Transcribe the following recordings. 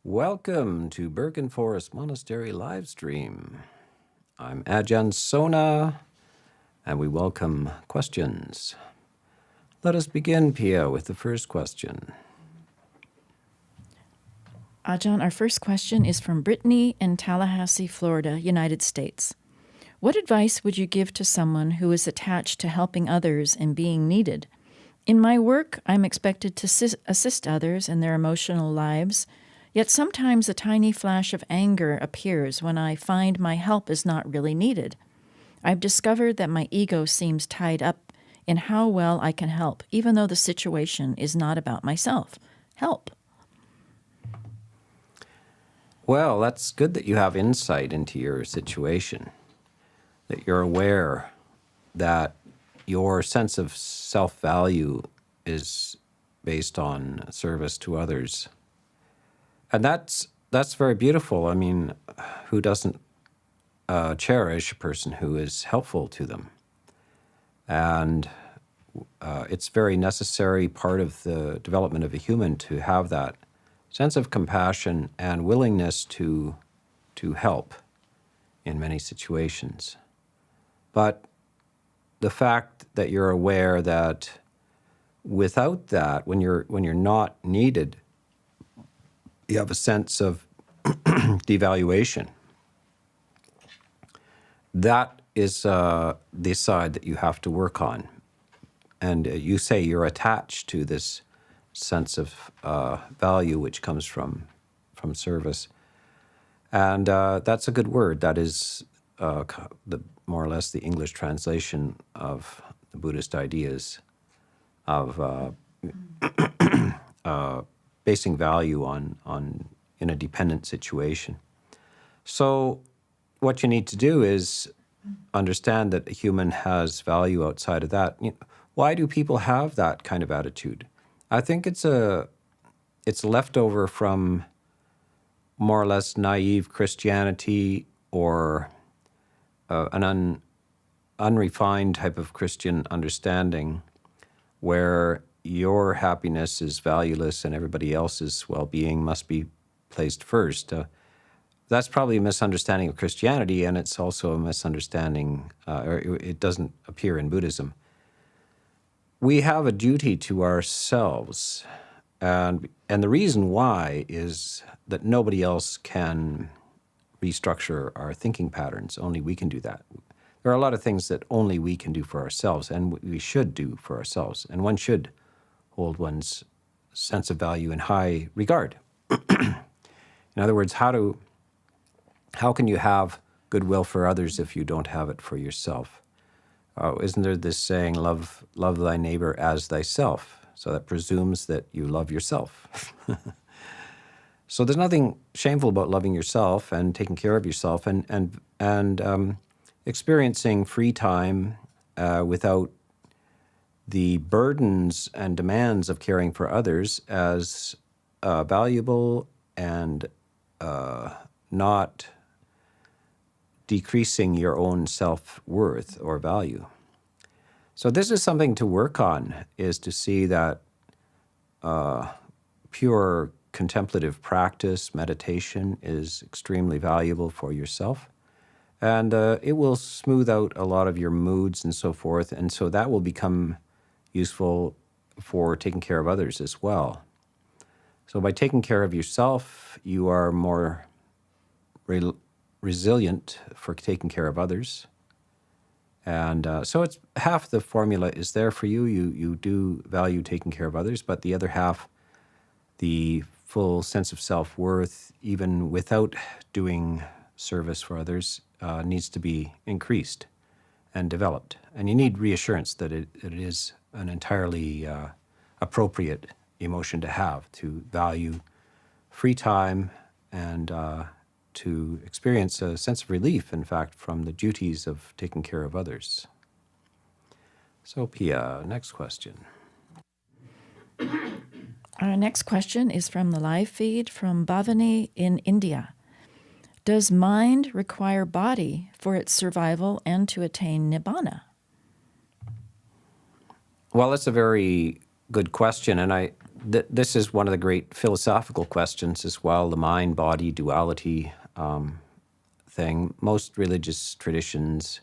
Welcome to Birken Forest Monastery live stream. I'm Ajahn Sona, and we welcome questions. Let us begin, Pia, with the first question. Ajahn, our first question is from Brittany in Tallahassee, Florida, United States. What advice would you give to someone who is attached to helping others and being needed? In my work, I'm expected to assist others in their emotional lives, yet sometimes a tiny flash of anger appears when I find my help is not really needed. I've discovered that my ego seems tied up in how well I can help, even though the situation is not about myself. Help. Well, that's good that you have insight into your situation, that you're aware that your sense of self-value is based on service to others. And that's very beautiful. I mean, who doesn't cherish a person who is helpful to them? And it's very necessary part of the development of a human to have that sense of compassion and willingness to help in many situations. But the fact that you're aware that without that, when you're not needed, you have a sense of devaluation. That is the side that you have to work on. And you say you're attached to this sense of value which comes from service. And that's a good word. That is more or less the English translation of the Buddhist ideas of basing value on in a dependent situation. So what you need to do is understand that a human has value outside of that. Why do people have that kind of attitude? I think it's leftover from more or less naive Christianity or an unrefined type of Christian understanding where your happiness is valueless and everybody else's well-being must be placed first. That's probably a misunderstanding of Christianity, and it's also a misunderstanding, or it doesn't appear in Buddhism. We have a duty to ourselves, and the reason why is that nobody else can restructure our thinking patterns. Only we can do that. There are a lot of things that only we can do for ourselves, and we should do for ourselves, and one should hold one's sense of value in high regard. In other words, how can you have goodwill for others if you don't have it for yourself? Isn't there this saying, love thy neighbor as thyself? So that presumes that you love yourself. So there's nothing shameful about loving yourself and taking care of yourself and experiencing free time without the burdens and demands of caring for others as valuable and not decreasing your own self-worth or value. So this is something to work on, is to see that pure contemplative practice, meditation, is extremely valuable for yourself. And it will smooth out a lot of your moods and so forth, and so that will become useful for taking care of others as well. So by taking care of yourself, you are more resilient for taking care of others. And so it's half the formula is there for you. You do value taking care of others, but the other half, the full sense of self-worth, even without doing service for others, needs to be increased and developed. And you need reassurance that it is an entirely appropriate emotion to have, to value free time and to experience a sense of relief, in fact, from the duties of taking care of others. So, Pia, next question. Our next question is from the live feed from Bhavani in India. Does mind require body for its survival and to attain nibana? Well, that's a very good question, and this is one of the great philosophical questions as well, the mind-body duality thing. Most religious traditions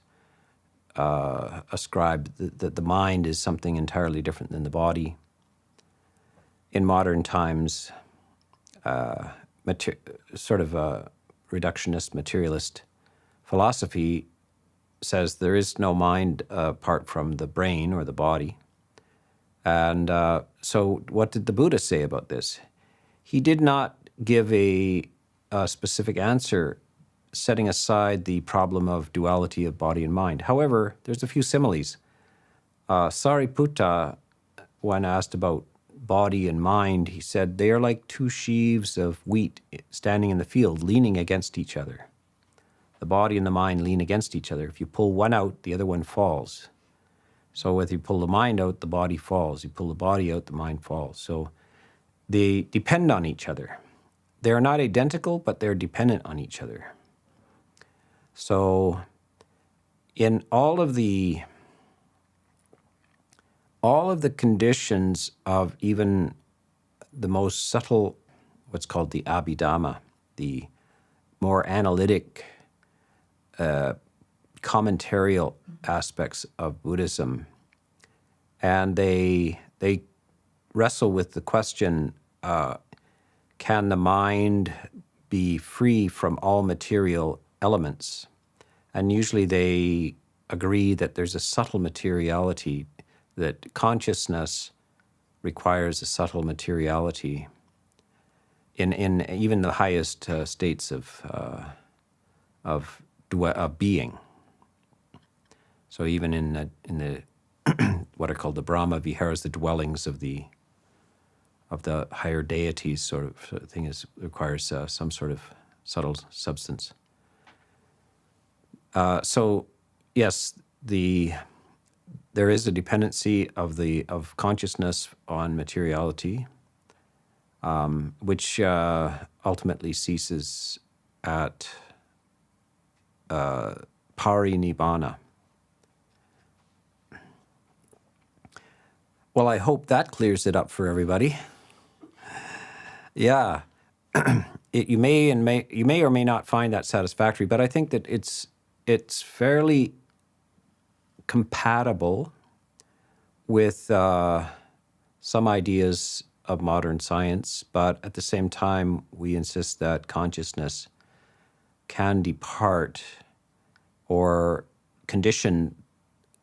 ascribe that the mind is something entirely different than the body. In modern times, sort of a reductionist, materialist philosophy says there is no mind apart from the brain or the body. And so what did the Buddha say about this? He did not give a specific answer setting aside the problem of duality of body and mind. However, there's a few similes. Sariputta, when asked about body and mind, he said they are like two sheaves of wheat standing in the field, leaning against each other. The body and the mind lean against each other. If you pull one out, the other one falls. So if you pull the mind out, the body falls. You pull the body out, the mind falls. So they depend on each other. They're not identical, but they're dependent on each other. So in all of the conditions of even the most subtle, what's called the abhidhamma, the more analytic, commentarial aspects of Buddhism, and they wrestle with the question, can the mind be free from all material elements? And usually they agree that there's a subtle materiality, that consciousness requires a subtle materiality in even the highest states of being. So even in the what are called the Brahma Viharas, the dwellings of the higher deities, sort of thing requires some sort of subtle substance. So yes, there is a dependency of consciousness on materiality, which ultimately ceases at nibana. Well, I hope that clears it up for everybody. Yeah, you may or may not find that satisfactory, but I think that it's fairly compatible with some ideas of modern science, but at the same time, we insist that consciousness can depart or condition.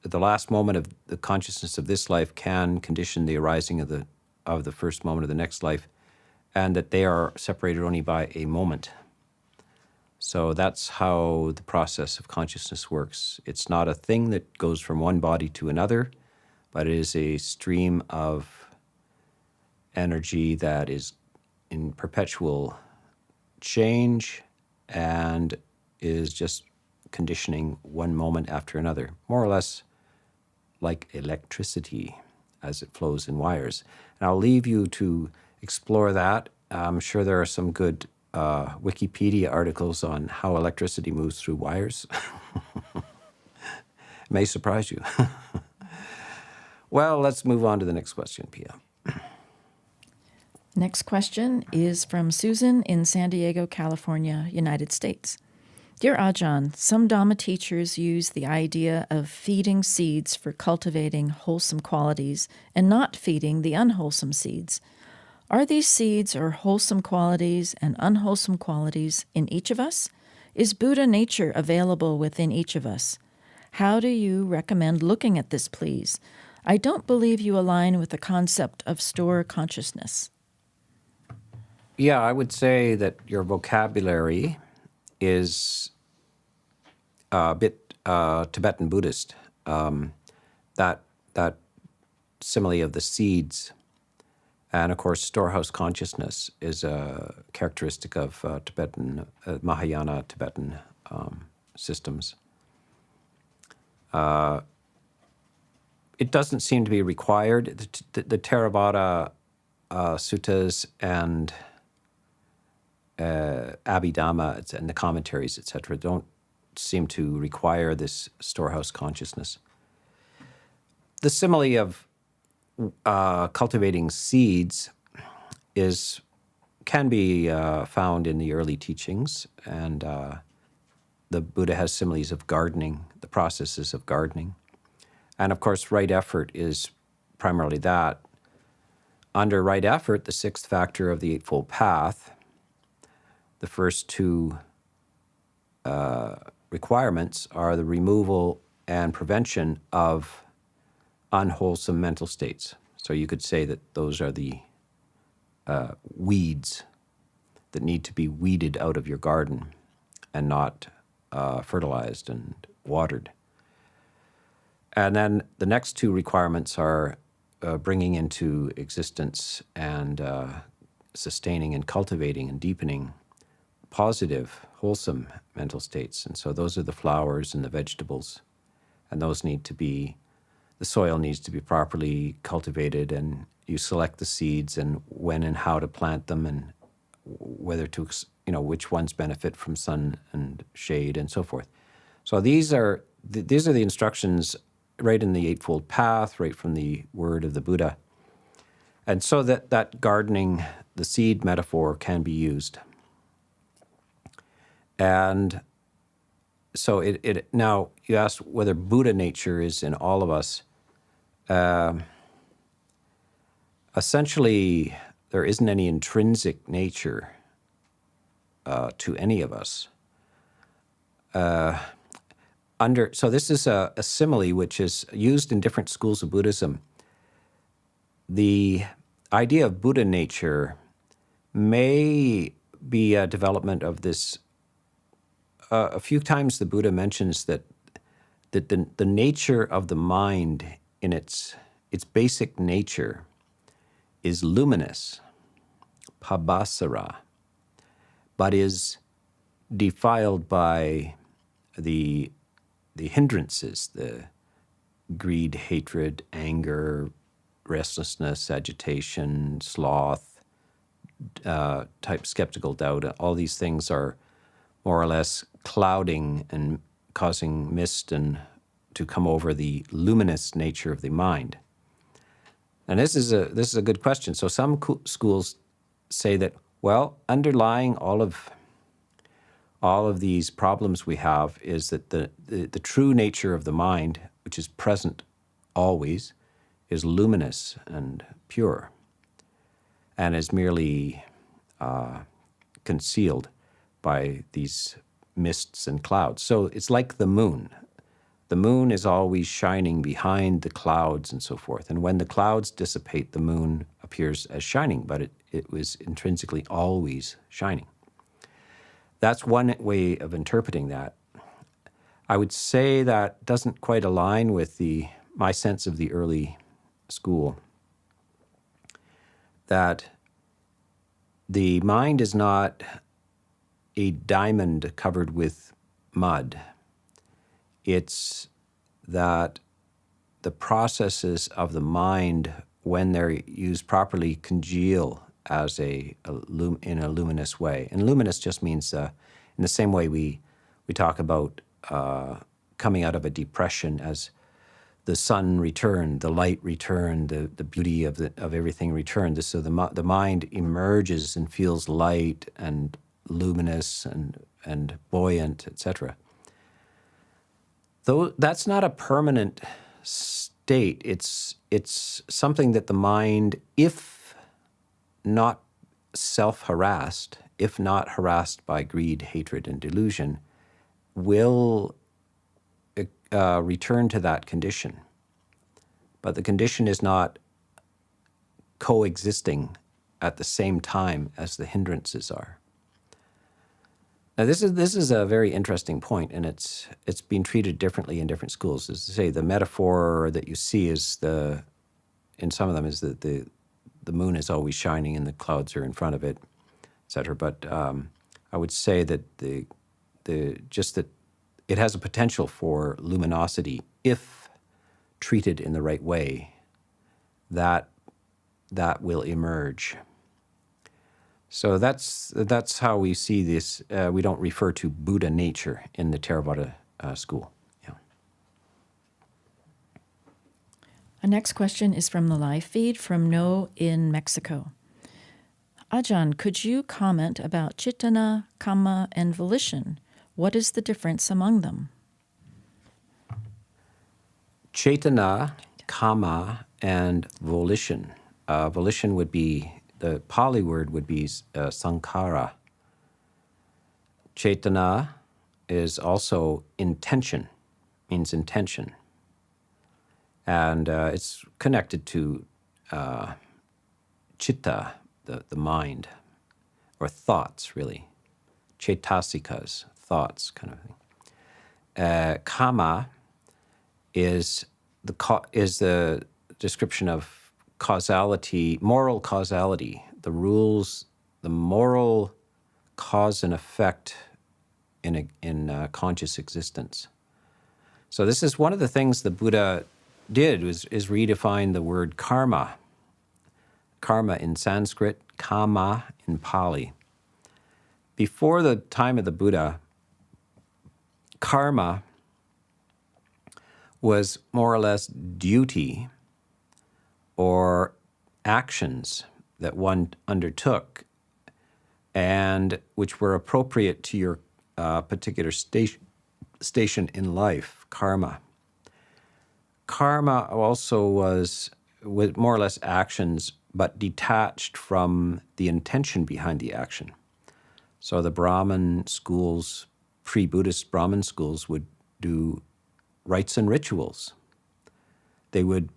The last moment of the consciousness of this life can condition the arising of the first moment of the next life, and that they are separated only by a moment. So that's how the process of consciousness works. It's not a thing that goes from one body to another, but it is a stream of energy that is in perpetual change and is just conditioning one moment after another, more or less like electricity as it flows in wires. And I'll leave you to explore that. I'm sure there are some good Wikipedia articles on how electricity moves through wires. It may surprise you. Well, let's move on to the next question, Pia. Next question is from Susan in San Diego, California, United States. Dear Ajahn, some Dhamma teachers use the idea of feeding seeds for cultivating wholesome qualities and not feeding the unwholesome seeds. Are these seeds or wholesome qualities and unwholesome qualities in each of us? Is Buddha nature available within each of us? How do you recommend looking at this, please? I don't believe you align with the concept of store consciousness. Yeah, I would say that your vocabulary is a bit Tibetan Buddhist. That simile of the seeds, and of course storehouse consciousness is a characteristic of Tibetan Mahayana Tibetan systems. It doesn't seem to be required. The Theravada suttas and Abhidhamma and the commentaries, etc., don't seem to require this storehouse consciousness. The simile of cultivating seeds can be found in the early teachings, and the Buddha has similes of gardening, the processes of gardening. And of course, right effort is primarily that. Under right effort, the sixth factor of the Eightfold Path, the first two requirements are the removal and prevention of unwholesome mental states. So you could say that those are the weeds that need to be weeded out of your garden and not fertilized and watered. And then the next two requirements are bringing into existence and sustaining and cultivating and deepening positive, wholesome mental states. And so those are the flowers and the vegetables. And those need to be, the soil needs to be properly cultivated, and you select the seeds and when and how to plant them, and whether to, which ones benefit from sun and shade and so forth. So these are the instructions right in the Eightfold Path, right from the word of the Buddha. And so that gardening, the seed metaphor, can be used. And so it now you asked whether Buddha nature is in all of us. Essentially, there isn't any intrinsic nature to any of us. So this is a simile which is used in different schools of Buddhism. The idea of Buddha nature may be a development of this. A few times the Buddha mentions that the nature of the mind in its basic nature is luminous, pabhasara, but is defiled by the hindrances, the greed, hatred, anger, restlessness, agitation, sloth, type skeptical doubt. All these things are more or less clouding and causing mist and to come over the luminous nature of the mind. And this is a good question. So some schools say that, well, underlying all of these problems we have is that the true nature of the mind, which is present always, is luminous and pure, and is merely concealed by these mists and clouds. So it's like the moon. The moon is always shining behind the clouds and so forth. And when the clouds dissipate, the moon appears as shining, but it was intrinsically always shining. That's one way of interpreting that. I would say that doesn't quite align with my sense of the early school, that the mind is not a diamond covered with mud. It's that the processes of the mind, when they're used properly, congeal as in a luminous way. And luminous just means, in the same way we talk about coming out of a depression as the sun returned, the light returned, the beauty of everything returned. So the mind emerges and feels light and luminous and buoyant, etc. Though that's not a permanent state. It's something that the mind, if not self-harassed, if not harassed by greed, hatred, and delusion, will return to that condition. But the condition is not coexisting at the same time as the hindrances are. Now, this is a very interesting point, and it's been treated differently in different schools. As to say, the metaphor that you see in some of them is that the moon is always shining and the clouds are in front of it, etc. But I would say that just that it has a potential for luminosity if treated in the right way. That will emerge. So that's how we see this. We don't refer to Buddha nature in the Theravada school. Yeah. Our next question is from the live feed from No in Mexico. Ajahn, could you comment about chittanakama and volition? What is the difference among them? Chaitana, kama, and volition. Volition would be, the Pali word would be sankhara. Chaitana is also intention, means intention. And it's connected to chitta, the mind, or thoughts, really. Chaitasikas, thoughts, kind of thing. Kama is the description of causality, moral causality, the rules, the moral cause and effect in conscious existence. So this is one of the things the Buddha did is redefine the word karma. Karma in Sanskrit, kama in Pali. Before the time of the Buddha, karma was more or less duty or actions that one undertook and which were appropriate to your particular station in life, karma. Karma also was more or less actions, but detached from the intention behind the action. So the Brahmin schools, pre-Buddhist Brahmin schools, would do rites and rituals. They would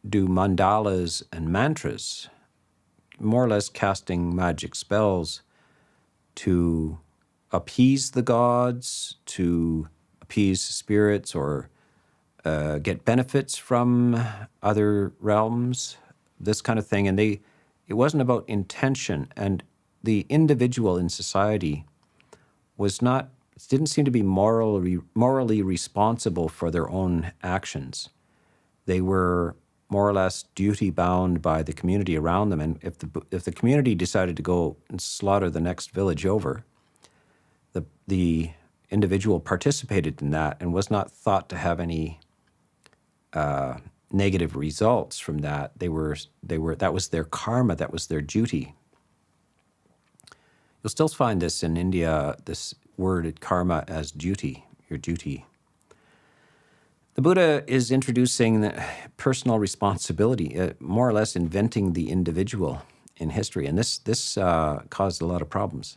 do mandalas and mantras, more or less casting magic spells to appease the gods, to appease spirits, or get benefits from other realms, this kind of thing. And it wasn't about intention, and the individual in society didn't seem to be morally responsible for their own actions. They were more or less duty-bound by the community around them, and if the community decided to go and slaughter the next village over, the individual participated in that and was not thought to have any negative results from that. That was their karma, that was their duty. You'll still find this in India, this word karma as duty, your duty. The Buddha is introducing the personal responsibility, more or less inventing the individual in history, and this caused a lot of problems.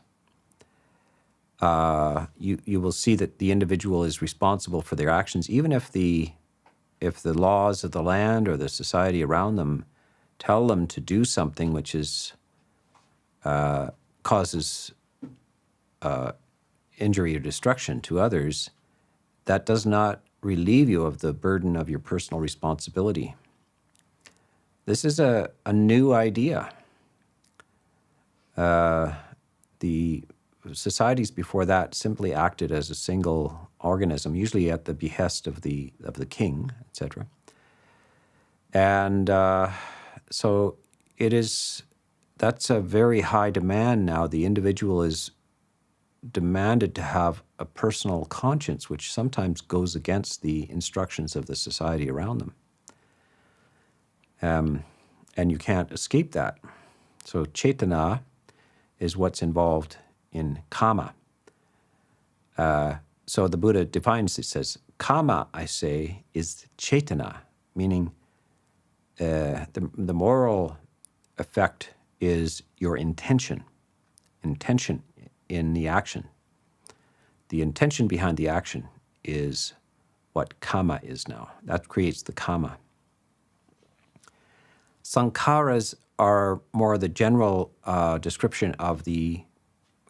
You will see that the individual is responsible for their actions, even if the laws of the land or the society around them tell them to do something which causes injury or destruction to others. That does not relieve you of the burden of your personal responsibility. This is a new idea. The societies before that simply acted as a single organism, usually at the behest of the king, etc. And so that's a very high demand now. The individual is demanded to have a personal conscience, which sometimes goes against the instructions of the society around them. And you can't escape that. So chaitana is what's involved in kama. So the Buddha defines it, says, kama, I say, is chaitana, meaning the moral effect is your intention in the action. The intention behind the action is what kama is now. That creates the kama. Sankharas are more the general description of the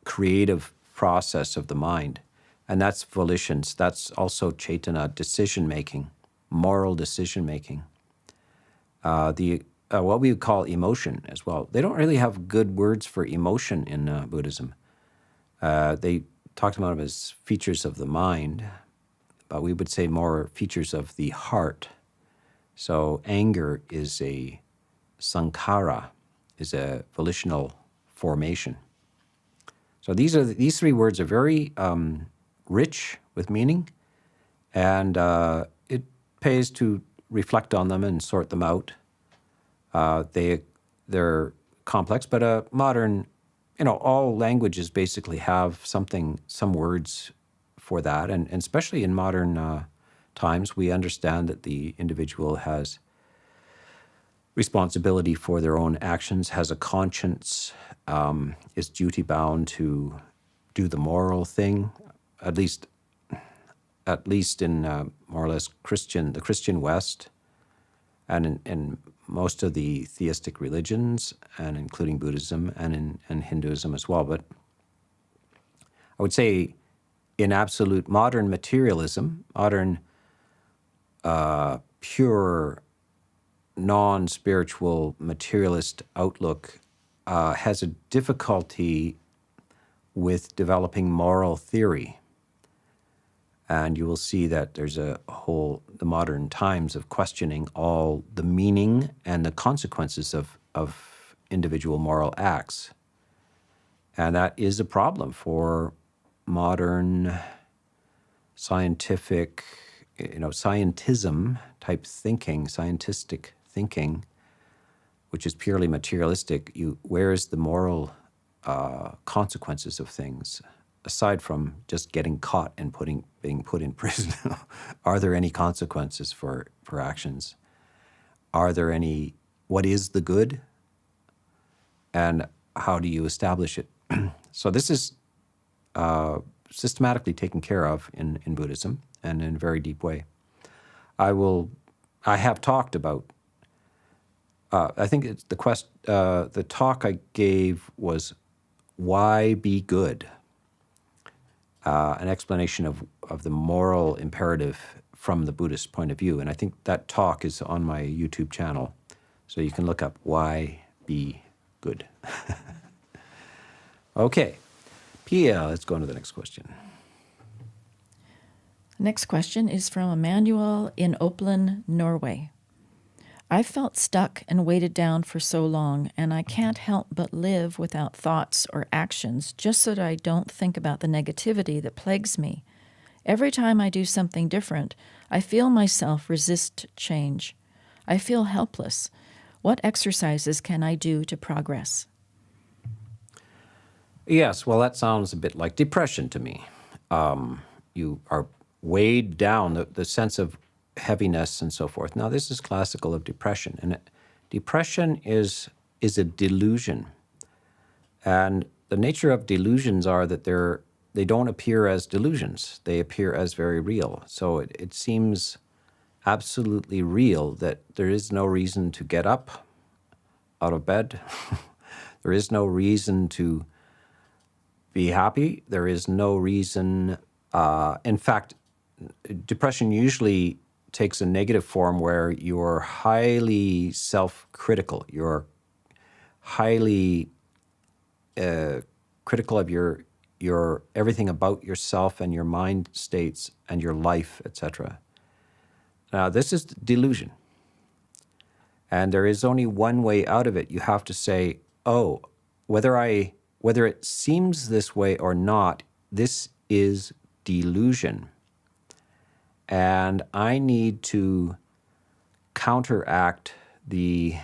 creative process of the mind, and that's volitions. That's also chaitana, decision-making, moral decision-making. What we would call emotion as well. They don't really have good words for emotion in Buddhism. They talked about them as features of the mind, but we would say more features of the heart. So anger is a sankhara, is a volitional formation. So these three words are very rich with meaning, and it pays to reflect on them and sort them out. They're complex, but a modern all languages basically have some words for that. And especially in modern times, we understand that the individual has responsibility for their own actions, has a conscience, is duty-bound to do the moral thing, at least in more or less the Christian West, and in most of the theistic religions, and including Buddhism and Hinduism as well. But I would say in absolute modern materialism, modern pure non-spiritual materialist outlook has a difficulty with developing moral theory. And you will see that there's the modern times of questioning all the meaning and the consequences of individual moral acts. And that is a problem for modern scientific, scientism type thinking, scientistic thinking, which is purely materialistic. Where is the moral consequences of things? Aside from just getting caught and being put in prison, are there any consequences for actions? Are there any? What is the good? And how do you establish it? So this is systematically taken care of in Buddhism, and in a very deep way. I have talked about. I think it's the talk I gave was why be good. An explanation of the moral imperative from the Buddhist point of view. And I think that talk is on my YouTube channel. So you can look up why be good. Okay. Pia, let's go on to the next question. Next question is from Emmanuel in Oppland, Norway. I've felt stuck and weighted down for so long, and I can't help but live without thoughts or actions just so that I don't think about the negativity that plagues me. Every time I do something different, I feel myself resist change. I feel helpless. What exercises can I do to progress? Yes, well, that sounds a bit like depression to me. You are weighed down, the sense of heaviness and so forth. Now, this is classical of depression, and depression is a delusion. And the nature of delusions are that they don't appear as delusions. They appear as very real. So it seems absolutely real that there is no reason to get up out of bed. There is no reason to be happy. There is no reason. In fact, depression usually takes a negative form where you're highly self-critical. You're highly critical of your everything about yourself and your mind states and your life, etc. Now, this is delusion. And there is only one way out of it. You have to say, oh, whether it seems this way or not, this is delusion. And I need to counteract the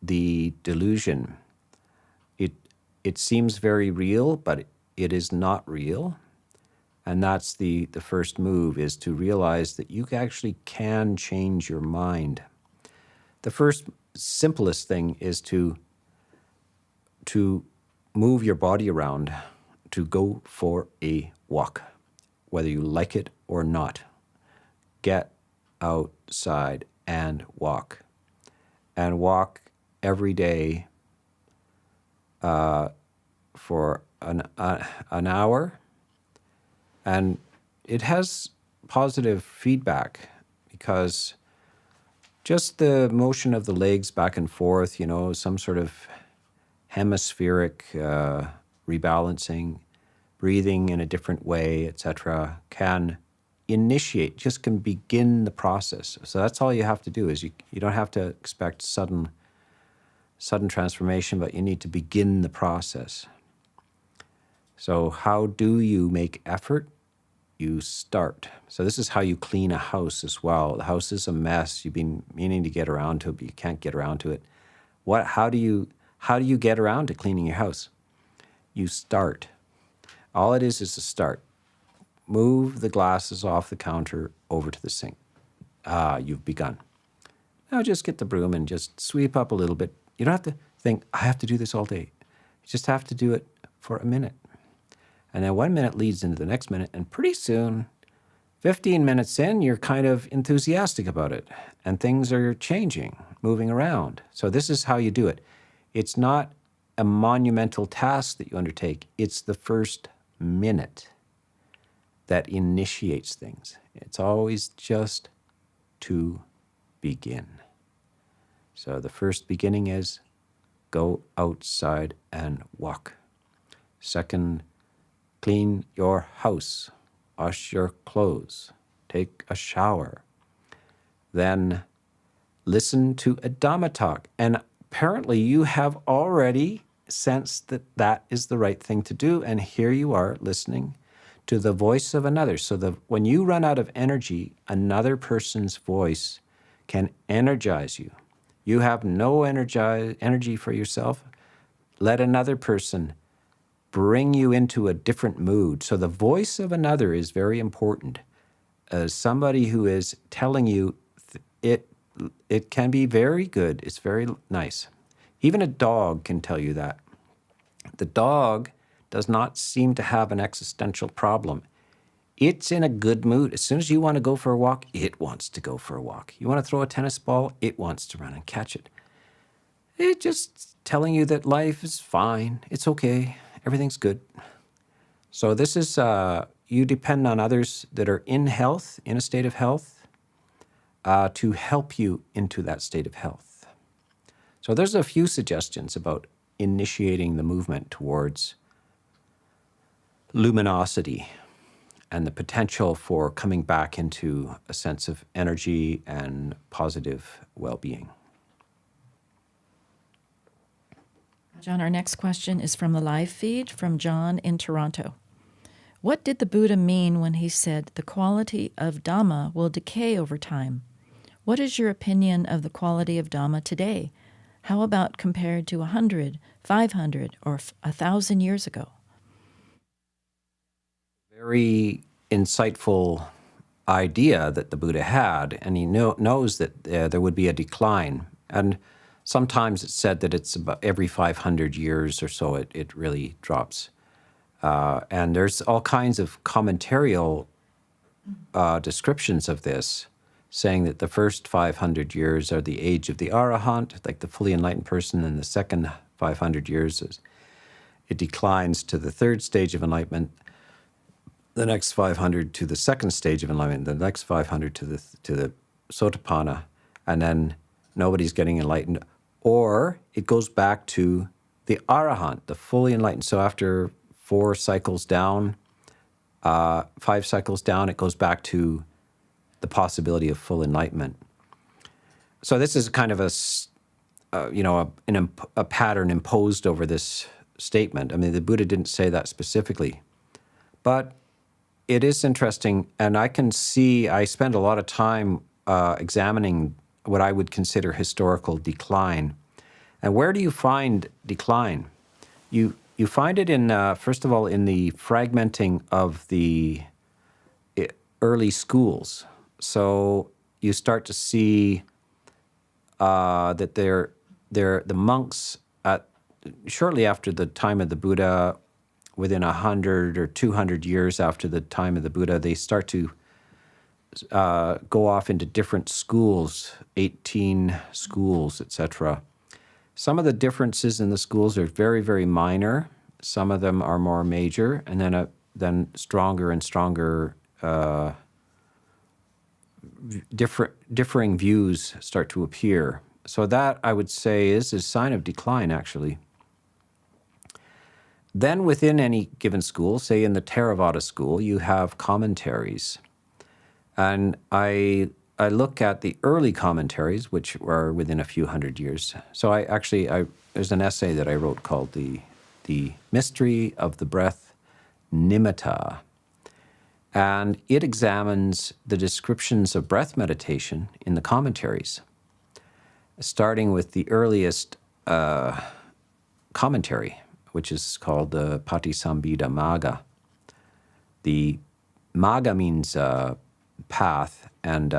delusion. It seems very real, but it is not real. And that's the first move, is to realize that you actually can change your mind. The first simplest thing is to move your body around, to go for a walk, whether you like it or not. Get outside and walk. And walk every day for an hour. And it has positive feedback, because just the motion of the legs back and forth, some sort of hemispheric rebalancing, breathing in a different way, etc., can begin the process. So that's all you have to do, is you don't have to expect sudden transformation, but you need to begin the process. So how do you make effort? You start. So this is how you clean a house as well. The house is a mess. You've been meaning to get around to it, but you can't get around to it. How do you get around to cleaning your house? you start. All it is a start. Move the glasses off the counter over to the sink. You've begun. Now just get the broom and just sweep up a little bit. You don't have to think, I have to do this all day. You just have to do it for a minute. And then 1 minute leads into the next minute, and pretty soon, 15 minutes in, you're kind of enthusiastic about it, and things are changing, moving around. So this is how you do it. It's not a monumental task that you undertake. It's the first minute that initiates things. It's always just to begin. So the first beginning is go outside and walk. Second, clean your house, wash your clothes, take a shower. Then listen to a Dhamma talk. And apparently you have already sensed that that is the right thing to do. And here you are listening to the voice of another. So when you run out of energy, another person's voice can energize you. You have no energy for yourself. Let another person bring you into a different mood. So the voice of another is very important. Somebody who is telling you, it can be very good. It's very nice. Even a dog can tell you that. The dog does not seem to have an existential problem. It's in a good mood. As soon as you want to go for a walk, it wants to go for a walk. You want to throw a tennis ball, it wants to run and catch it. It's just telling you that life is fine. It's okay. Everything's good. So this is, you depend on others that are in health, in a state of health, to help you into that state of health. So there's a few suggestions about initiating the movement towards luminosity and the potential for coming back into a sense of energy and positive well-being. John, our next question is from the live feed from John in Toronto. What did the Buddha mean when he said the quality of Dhamma will decay over time? What is your opinion of the quality of Dhamma today? How about compared to 100, 500, or 1,000 years ago? Very insightful idea that the Buddha had, and he knows that there would be a decline. And sometimes it's said that it's about every 500 years or so it really drops. And there's all kinds of commentarial descriptions of this, saying that the first 500 years are the age of the Arahant, like the fully enlightened person, and the second 500 years it declines to the third stage of enlightenment, the next 500 to the second stage of enlightenment, the next 500 to the Sotapanna, and then nobody's getting enlightened. Or it goes back to the Arahant, the fully enlightened. So after 4 cycles down, 5 cycles down, it goes back to the possibility of full enlightenment. So this is kind of a pattern imposed over this statement. I mean, the Buddha didn't say that specifically, but it is interesting, and I spend a lot of time examining what I would consider historical decline. And where do you find decline? You find it in, first of all, in the fragmenting of the early schools. So you start to see that the monks, shortly after the time of the Buddha, within 100 or 200 years after the time of the Buddha, they start to go off into different schools, 18 schools, etc. Some of the differences in the schools are very, very minor. Some of them are more major, and then stronger and stronger differing views start to appear. So that, I would say, is a sign of decline, actually. Then within any given school, say in the Theravada school, you have commentaries. And I look at the early commentaries, which are within a few hundred years. So there's an essay that I wrote called The Mystery of the Breath, Nimitta. And it examines the descriptions of breath meditation in the commentaries, starting with the earliest commentary, which is called the Patisambhida Magga. The Magga means path, and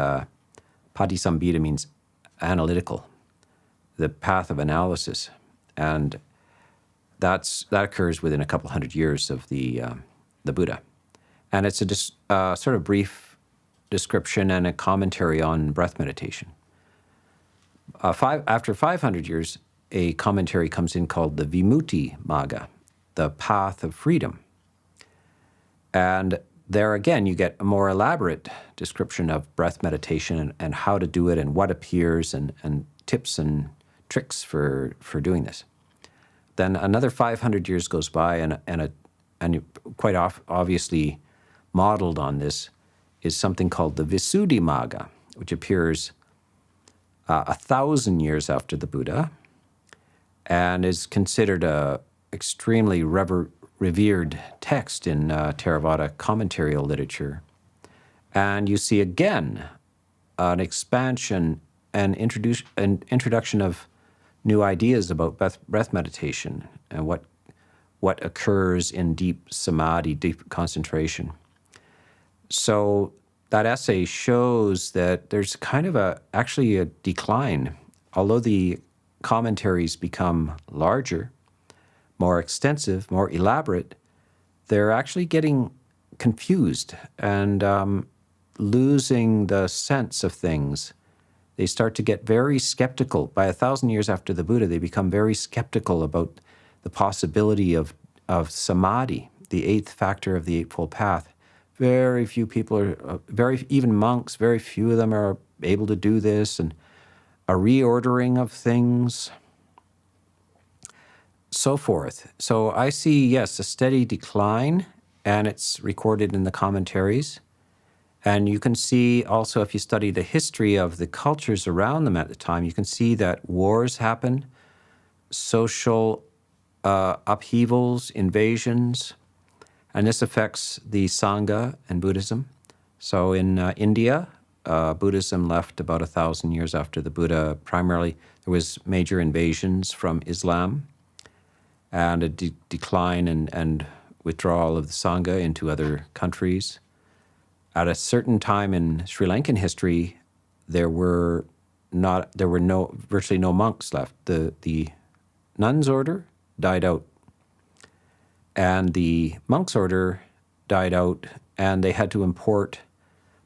Patisambhida means analytical, the path of analysis. And that occurs within a couple hundred years of the Buddha. And it's a sort of brief description and a commentary on breath meditation. After 500 years, a commentary comes in called the Vimutti Magga, the path of freedom. And there again, you get a more elaborate description of breath meditation and how to do it and what appears and tips and tricks for doing this. Then another 500 years goes by, and quite obviously modeled on this is something called the Visuddhi Magga, which appears 1,000 years after the Buddha and is considered a extremely revered text in Theravada commentarial literature. And you see again an expansion and introduction of new ideas about breath meditation and what occurs in deep samadhi, deep concentration. So that essay shows that there's kind of actually a decline. Although the commentaries become larger, more extensive, more elaborate, they're actually getting confused and losing the sense of things. They start to get very skeptical. By 1,000 years after the Buddha, they become very skeptical about the possibility of samadhi, the eighth factor of the Eightfold Path. Very few people even monks, very few of them are able to do this, and a reordering of things, so forth. So I see, yes, a steady decline, and it's recorded in the commentaries. And you can see also, if you study the history of the cultures around them at the time, you can see that wars happen, social upheavals, invasions, and this affects the Sangha and Buddhism. So in India, Buddhism left about 1,000 years after the Buddha. Primarily, there was major invasions from Islam and a decline and withdrawal of the Sangha into other countries. At a certain time in Sri Lankan history, there were virtually no monks left. The nuns' order died out, and the monks' order died out, and they had to import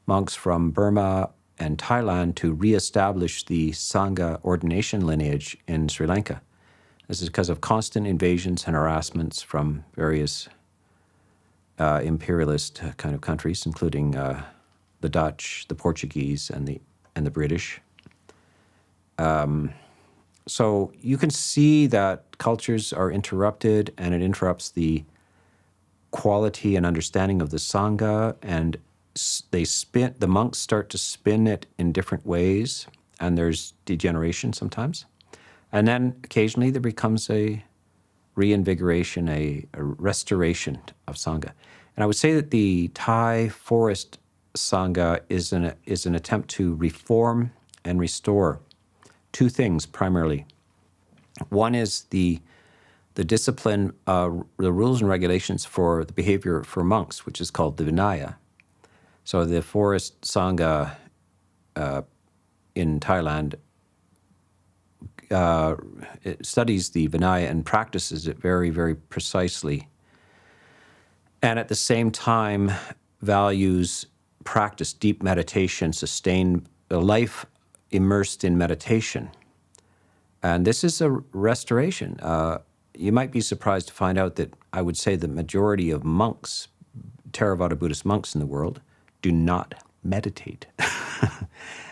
monks from Burma and Thailand to reestablish the Sangha ordination lineage in Sri Lanka. This is because of constant invasions and harassments from various imperialist kind of countries, including the Dutch, the Portuguese, and the British. So you can see that cultures are interrupted, and it interrupts the quality and understanding of the Sangha, and the monks start to spin it in different ways, and there's degeneration sometimes. And then occasionally there becomes a reinvigoration, a restoration of Sangha. And I would say that the Thai forest Sangha is an attempt to reform and restore two things primarily. One is the discipline, the rules and regulations for the behavior for monks, which is called the Vinaya. So the forest Sangha in Thailand it studies the Vinaya and practices it very, very precisely. And at the same time values practice, deep meditation, sustain a life immersed in meditation. And this is a restoration. You might be surprised to find out that I would say the majority of monks, Theravada Buddhist monks in the world, do not meditate.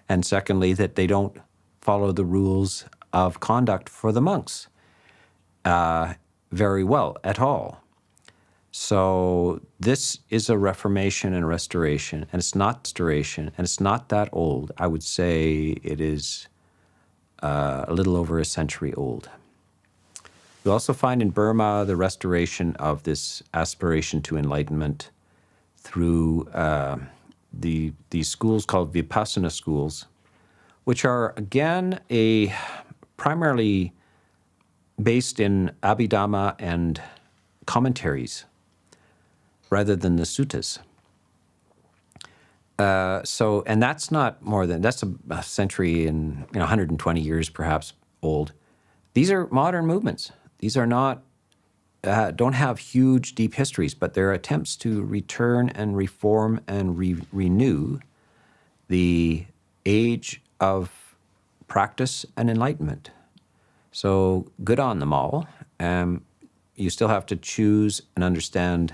And secondly, that they don't follow the rules of conduct for the monks very well at all. So this is a reformation and restoration, and it's not restoration, and it's not that old. I would say it is a little over a century old. You also find in Burma the restoration of this aspiration to enlightenment through these schools called Vipassana schools, which are, again, a primarily based in Abhidhamma and commentaries rather than the suttas. And that's not more than, that's a century and 120 years perhaps old. These are modern movements. These are not, don't have huge, deep histories, but they're attempts to return and reform and renew the age of practice and enlightenment. So good on them all. You still have to choose and understand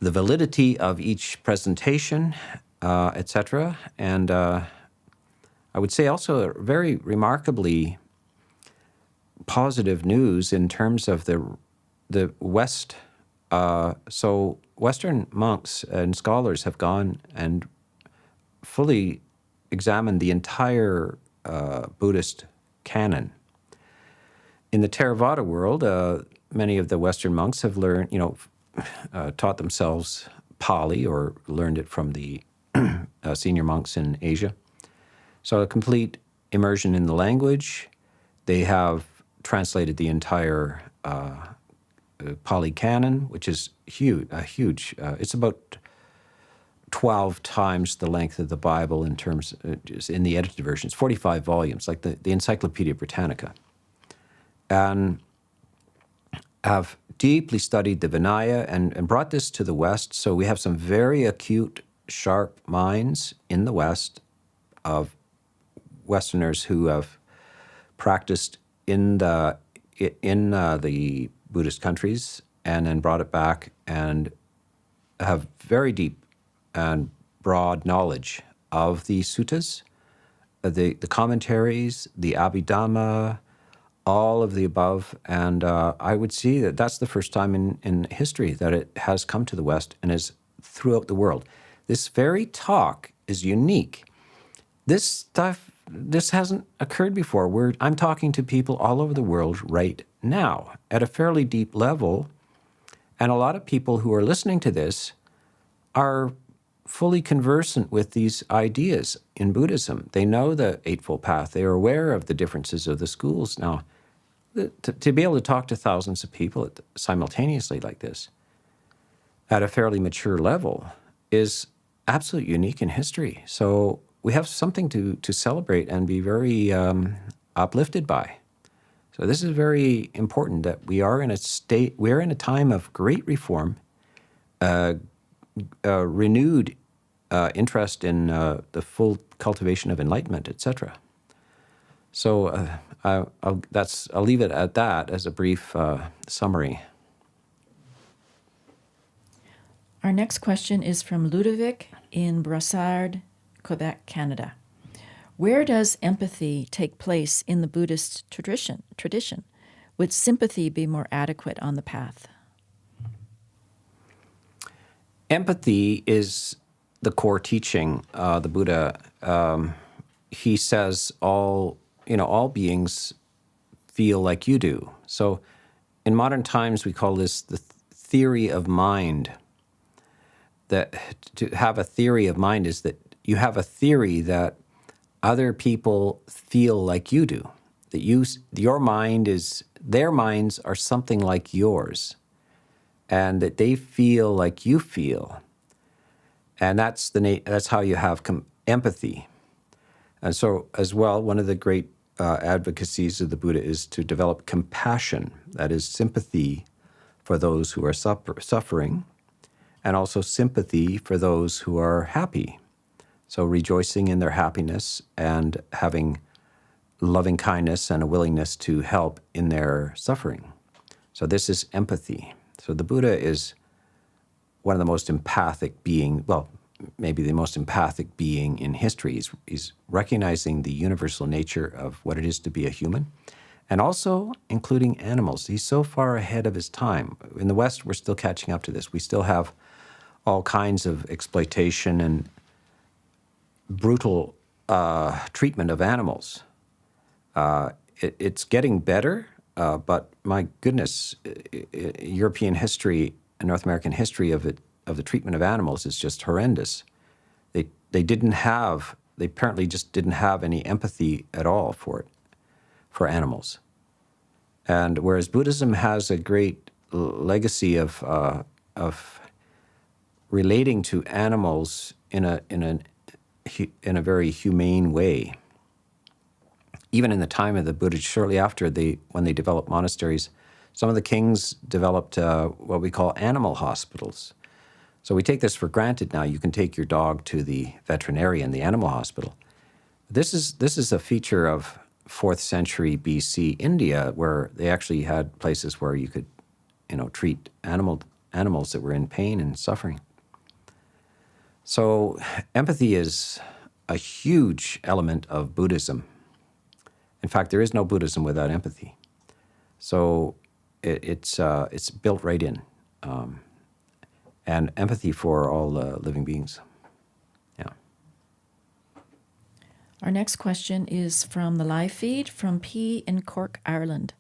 the validity of each presentation, etc. And I would say also very remarkably positive news in terms of the West. So Western monks and scholars have gone and fully examined the entire Buddhist canon. In the Theravada world, many of the Western monks have learned, taught themselves Pali or learned it from the senior monks in Asia. So a complete immersion in the language. They have translated the entire Pali canon, which is huge. It's about 12 times the length of the Bible in terms, in the edited versions, 45 volumes, like the Encyclopedia Britannica. And have deeply studied the Vinaya and brought this to the West. So we have some very acute, sharp minds in the West of Westerners who have practiced in the Buddhist countries and then brought it back and have very deep and broad knowledge of the suttas, the commentaries, the Abhidhamma, all of the above. And I would see that that's the first time in history that it has come to the West and is throughout the world. This very talk is unique. This hasn't occurred before. I'm talking to people all over the world right now at a fairly deep level. And a lot of people who are listening to this are fully conversant with these ideas in Buddhism. They know the Eightfold Path. They are aware of the differences of the schools. Now, to be able to talk to thousands of people simultaneously like this at a fairly mature level is absolutely unique in history. So we have something to celebrate and be very uplifted by. So this is very important that we're in a time of great reform, renewed interest in the full cultivation of enlightenment, etc. So I'll leave it at that as a brief summary. Our next question is from Ludovic in Brossard, Quebec, Canada. Where does empathy take place in the Buddhist tradition? Would sympathy be more adequate on the path? Empathy is the core teaching. The Buddha, he says all beings feel like you do. So in modern times, we call this the theory of mind. That to have a theory of mind is that you have a theory that other people feel like you do. That their minds are something like yours, and that they feel like you feel. And that's how you have empathy. And so, as well, one of the great advocacies of the Buddha is to develop compassion, that is sympathy for those who are suffering, and also sympathy for those who are happy. So rejoicing in their happiness and having loving kindness and a willingness to help in their suffering. So this is empathy. So the Buddha is one of the most empathic being, well, maybe the most empathic being in history. He's recognizing the universal nature of what it is to be a human, and also including animals. He's so far ahead of his time. In the West, we're still catching up to this. We still have all kinds of exploitation and brutal treatment of animals. It's getting better, but my goodness, European history and North American history of the treatment of animals is just horrendous. They apparently just didn't have any empathy at all for animals. And whereas Buddhism has a great legacy of relating to animals in a very humane way, even in the time of the Buddha, shortly after when they developed monasteries, some of the kings developed what we call animal hospitals. So we take this for granted now. You can take your dog to the veterinarian, the animal hospital. This is a feature of 4th century BC India, where they actually had places where you could, treat animals that were in pain and suffering. So empathy is a huge element of Buddhism. In fact, there is no Buddhism without empathy. So it's built right in, and empathy for all living beings. Yeah. Our next question is from the live feed from P in Cork, Ireland.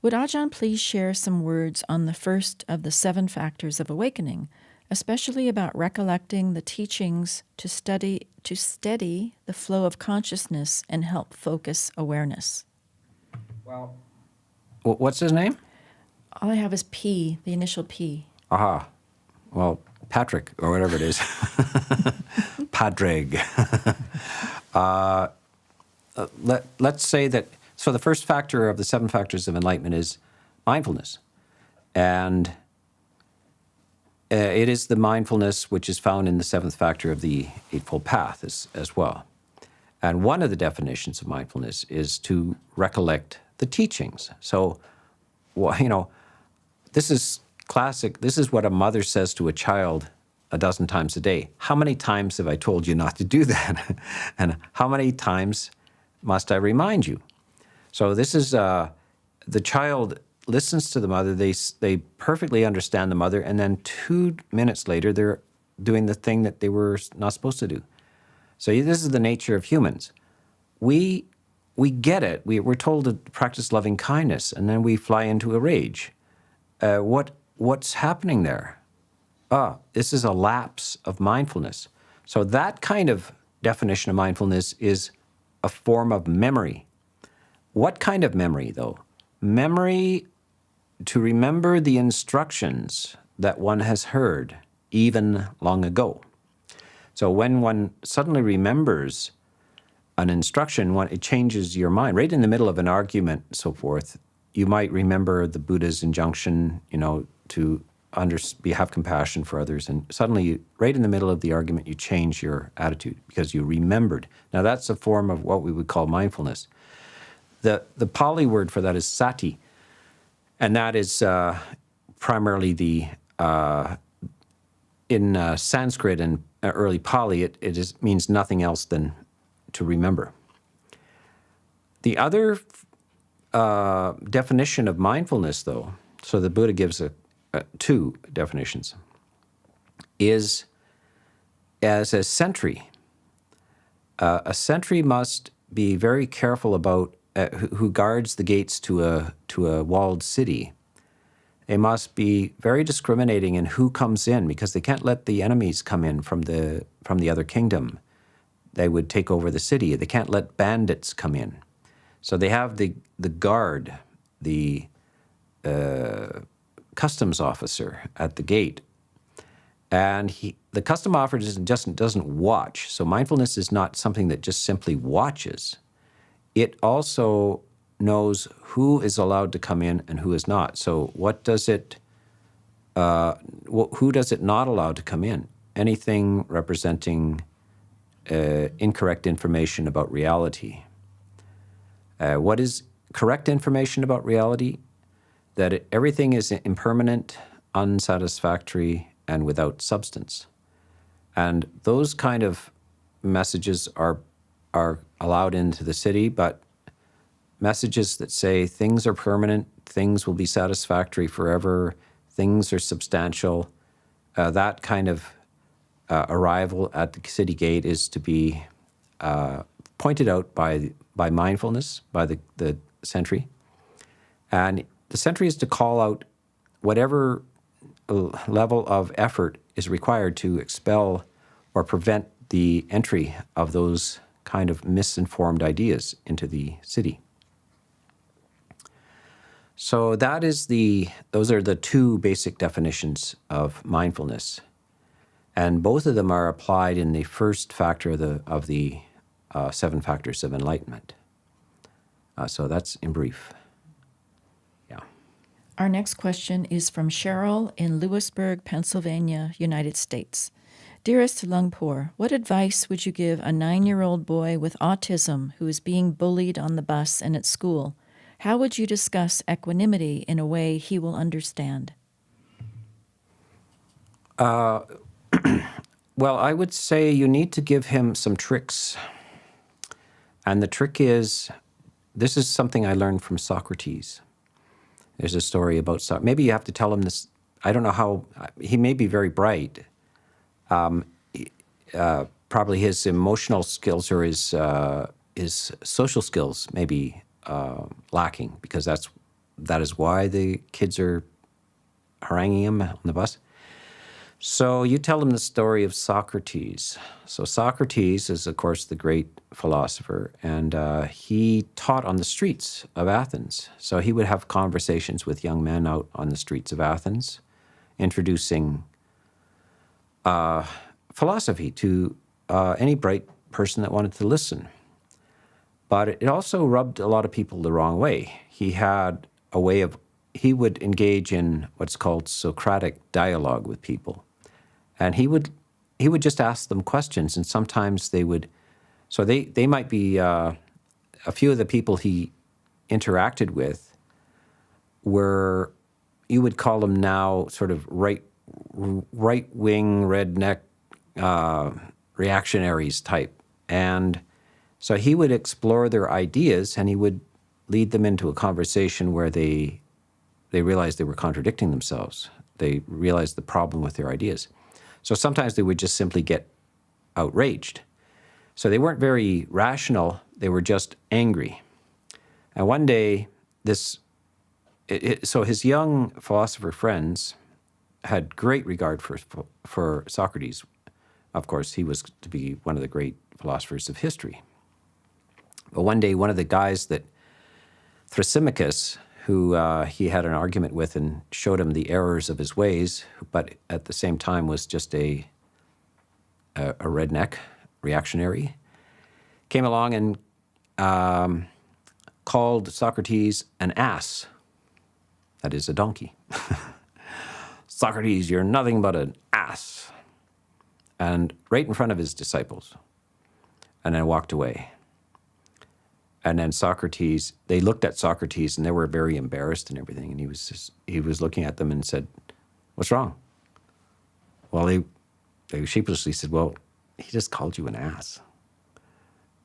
Would Ajahn please share some words on the first of the 7 factors of awakening, especially about recollecting the teachings to steady the flow of consciousness and help focus awareness? Well, what's his name? All I have is P, the initial P. Aha. Well, Patrick, or whatever it is. Padraig. Let's say that, so the first factor of the 7 factors of enlightenment is mindfulness. And it is the mindfulness which is found in the 7th factor of the Eightfold Path as well. And one of the definitions of mindfulness is to recollect the teachings. So, this is classic. This is what a mother says to a child a dozen times a day. How many times have I told you not to do that? And how many times must I remind you? So this is, the child listens to the mother, they perfectly understand the mother, and then 2 minutes later, they're doing the thing that they were not supposed to do. So this is the nature of humans. We get it. We're told to practice loving kindness, and then we fly into a rage. What's happening there? This is a lapse of mindfulness. So that kind of definition of mindfulness is a form of memory. What kind of memory, though? Memory to remember the instructions that one has heard even long ago. So when one suddenly remembers an instruction, it changes your mind. Right in the middle of an argument, so forth, you might remember the Buddha's injunction, to have compassion for others, and suddenly, right in the middle of the argument, you change your attitude because you remembered. Now that's a form of what we would call mindfulness. The Pali word for that is sati, and that is primarily in Sanskrit and early Pali, it means nothing else than to remember. The other definition of mindfulness, though, so the Buddha gives 2 definitions, is as a sentry. A sentry must be very careful about who guards the gates to a walled city. They must be very discriminating in who comes in, because they can't let the enemies come in from the other kingdom. They would take over the city. They can't let bandits come in. So they have the guard, the customs officer at the gate, and the custom officer doesn't watch. So mindfulness is not something that just simply watches. It also knows who is allowed to come in and who is not. So who does it not allow to come in? Anything representing incorrect information about reality. What is correct information about reality? That everything is impermanent, unsatisfactory, and without substance. And those kind of messages are allowed into the city, but messages that say things are permanent, things will be satisfactory forever, things are substantial, that kind of arrival at the city gate is to be pointed out by mindfulness, by the sentry. And the sentry is to call out whatever level of effort is required to expel or prevent the entry of those kind of misinformed ideas into the city. So those are the two basic definitions of mindfulness. And both of them are applied in the first factor of the 7 factors of enlightenment. So that's in brief. Yeah. Our next question is from Cheryl in Lewisburg, Pennsylvania, United States. Dearest Lungpor, what advice would you give a 9-year-old boy with autism who is being bullied on the bus and at school? How would you discuss equanimity in a way he will understand? Well, I would say you need to give him some tricks. And the trick is, this is something I learned from Socrates. There's a story about Socrates. Maybe you have to tell him this. I don't know how, he may be very bright. Probably his emotional skills or his social skills may be lacking, because that is why the kids are haranguing him on the bus. So you tell him the story of Socrates. So Socrates is, of course, the great philosopher, and he taught on the streets of Athens. So he would have conversations with young men out on the streets of Athens, introducing philosophy to any bright person that wanted to listen. But it also rubbed a lot of people the wrong way. He had a way of, he would engage in what's called Socratic dialogue with people. And he would just ask them questions, and sometimes they would, so they might be, a few of the people he interacted with were, you would call them now sort of right-wing, redneck, reactionaries type. And so he would explore their ideas, and he would lead them into a conversation where they realized they were contradicting themselves. They realized the problem with their ideas. So sometimes they would just simply get outraged. So they weren't very rational, they were just angry. And one day, so his young philosopher friends had great regard for Socrates. Of course, he was to be one of the great philosophers of history. But one day, one of the guys that Thrasymachus, who he had an argument with and showed him the errors of his ways, but at the same time was just a redneck reactionary, came along and called Socrates an ass. That is, a donkey. Socrates, you're nothing but an ass. And right in front of his disciples. And then walked away. And then Socrates, they looked at Socrates and they were very embarrassed and everything. And he was looking at them and said, "What's wrong?" Well, they sheepishly said, "Well, he just called you an ass."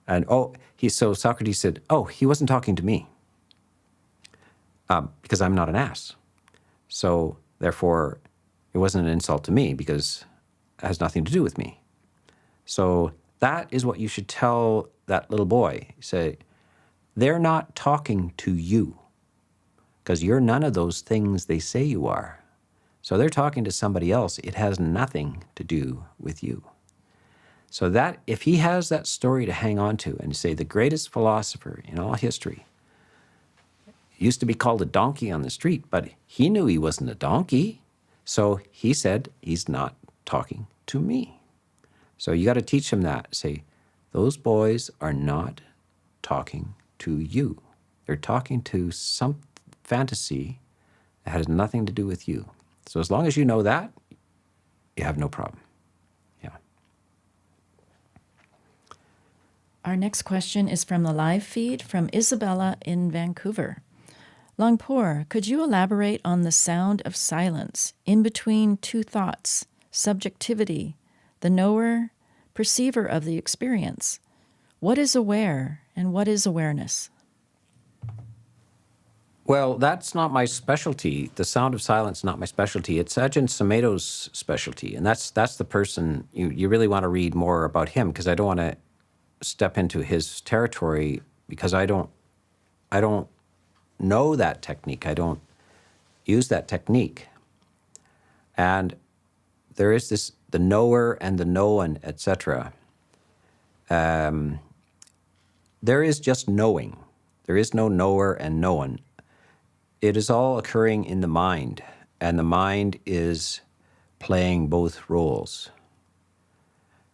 And so Socrates said, "Oh, he wasn't talking to me because I'm not an ass. So therefore, it wasn't an insult to me because it has nothing to do with me." So that is what you should tell that little boy. Say, they're not talking to you because you're none of those things they say you are. So they're talking to somebody else. It has nothing to do with you. So that, if he has that story to hang on to and say the greatest philosopher in all history used to be called a donkey on the street, but he knew he wasn't a donkey. So he said, he's not talking to me. So you got to teach him that. Say, those boys are not talking to you. They're talking to some fantasy that has nothing to do with you. So as long as you know that, you have no problem. Yeah. Our next question is from the live feed from Isabella in Vancouver. Longpor, could you elaborate on the sound of silence in between two thoughts, subjectivity, the knower, perceiver of the experience? What is aware and what is awareness? Well, that's not my specialty. The sound of silence is not my specialty. It's Ajahn Sumedho's specialty, and that's the person you really want to read more about him, because I don't want to step into his territory because I don't know that technique. I don't use that technique. And there is the knower and the known, etc. There is just knowing. There is no knower and known. it is all occurring in the mind, and the mind is playing both roles.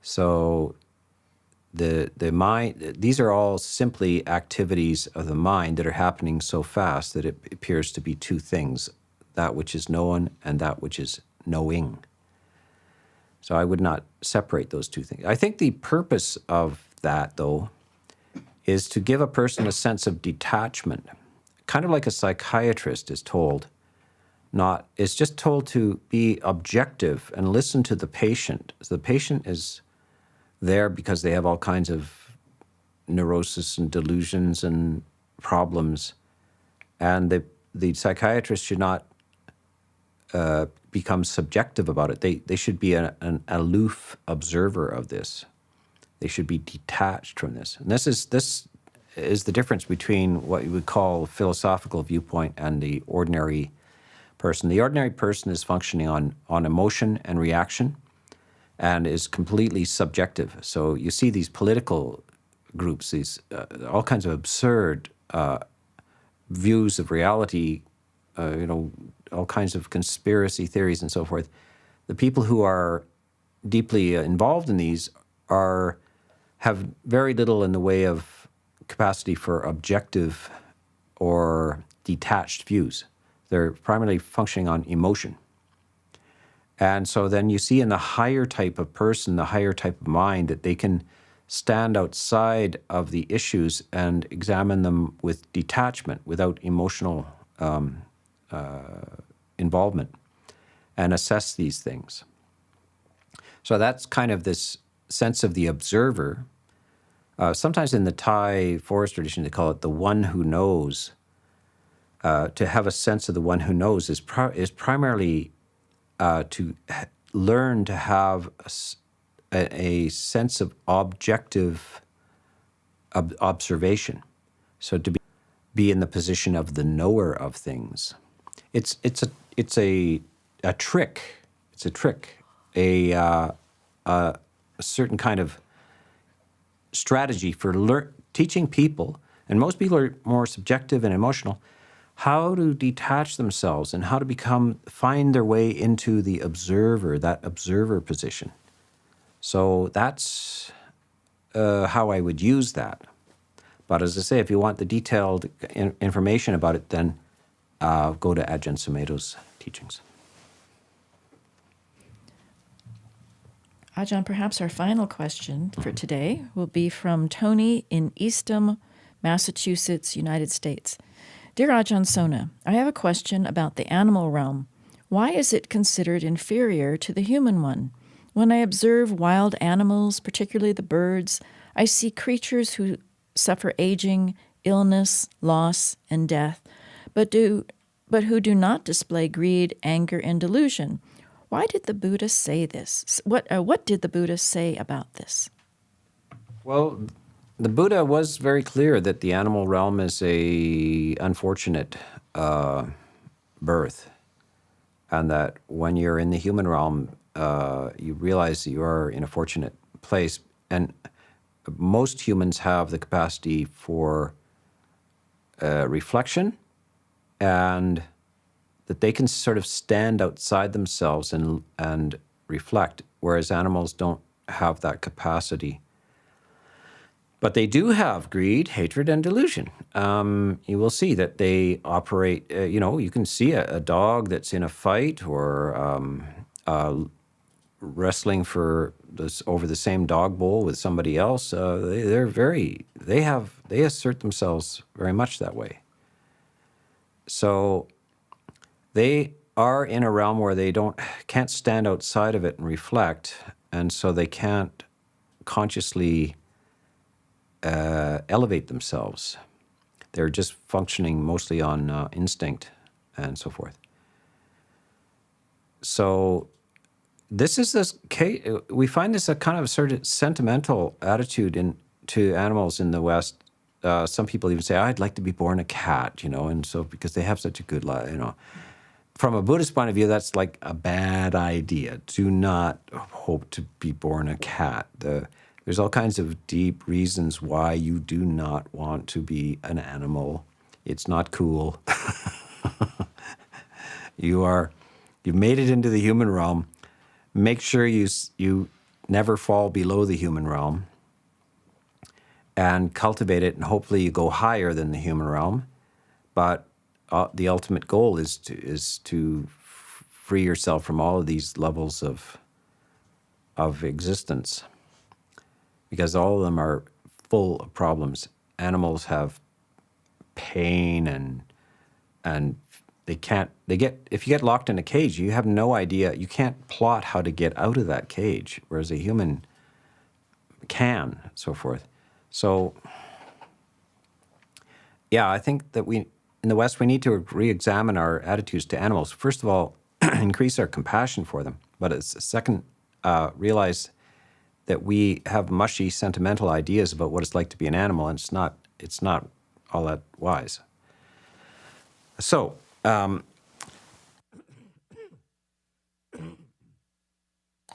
So the mind, these are all simply activities of the mind that are happening so fast that it appears to be two things, that which is known and that which is knowing. So I would not separate those two things. I think the purpose of that, though, is to give a person a sense of detachment, kind of like a psychiatrist is told. It's just told to be objective and listen to the patient. So the patient is there because they have all kinds of neurosis and delusions and problems, and the psychiatrist should not become subjective about it. They should be an aloof observer of this. They should be detached from this. And this is the difference between what you would call philosophical viewpoint and the ordinary person. The ordinary person is functioning on emotion and reaction and is completely subjective. So you see these political groups, these all kinds of absurd views of reality, all kinds of conspiracy theories and so forth. The people who are deeply involved in these have very little in the way of capacity for objective or detached views. They're primarily functioning on emotion. And so then you see in the higher type of person, the higher type of mind, that they can stand outside of the issues and examine them with detachment, without emotional involvement, and assess these things. So that's kind of this sense of the observer. Sometimes in the Thai forest tradition, they call it the one who knows. To have a sense of the one who knows is primarily to learn to have a sense of objective observation. So to be in the position of the knower of things. It's a trick. It's a trick. A certain kind of strategy for teaching people, and most people are more subjective and emotional, how to detach themselves and how to find their way into the observer, that observer position. So that's how I would use that. But as I say, if you want the detailed information about it, then go to Ajahn Sumedho's teachings. Ajahn, perhaps our final question for today will be from Tony in Eastham, Massachusetts, United States. Dear Ajahn Sona, I have a question about the animal realm. Why is it considered inferior to the human one? When I observe wild animals, particularly the birds, I see creatures who suffer aging, illness, loss, and death, but who do not display greed, anger, and delusion. Why did the Buddha say this? What did the Buddha say about this? Well, the Buddha was very clear that the animal realm is a unfortunate birth, and that when you're in the human realm, you realize that you are in a fortunate place. And most humans have the capacity for reflection, and that they can sort of stand outside themselves and reflect, whereas animals don't have that capacity. But they do have greed, hatred, and delusion. You will see that they operate, you can see a dog that's in a fight or wrestling over the same dog bowl with somebody else. They assert themselves very much that way. So they are in a realm where they can't stand outside of it and reflect, and so they can't consciously elevate themselves. They're just functioning mostly on instinct and so forth. So we find this a kind of sort of sentimental attitude to animals in the West. Some people even say, I'd like to be born a cat, and so because they have such a good life, From a Buddhist point of view, that's like a bad idea. Do not hope to be born a cat. There's all kinds of deep reasons why you do not want to be an animal. It's not cool. You've made it into the human realm. Make sure you never fall below the human realm, and cultivate it, and hopefully you go higher than the human realm. But the ultimate goal is to free yourself from all of these levels of existence, because all of them are full of problems. Animals have pain, and if you get locked in a cage, you have no idea. You can't plot how to get out of that cage, whereas a human can, so forth. So, yeah, I think that in the West, we need to re-examine our attitudes to animals. First of all, increase our compassion for them. But second, realize that we have mushy, sentimental ideas about what it's like to be an animal, and it's not all that wise. So,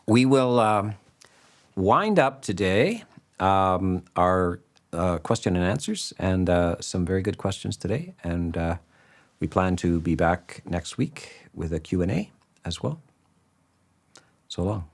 we will wind up today our question and answers, and some very good questions today. And we plan to be back next week with a Q&A as well. So long.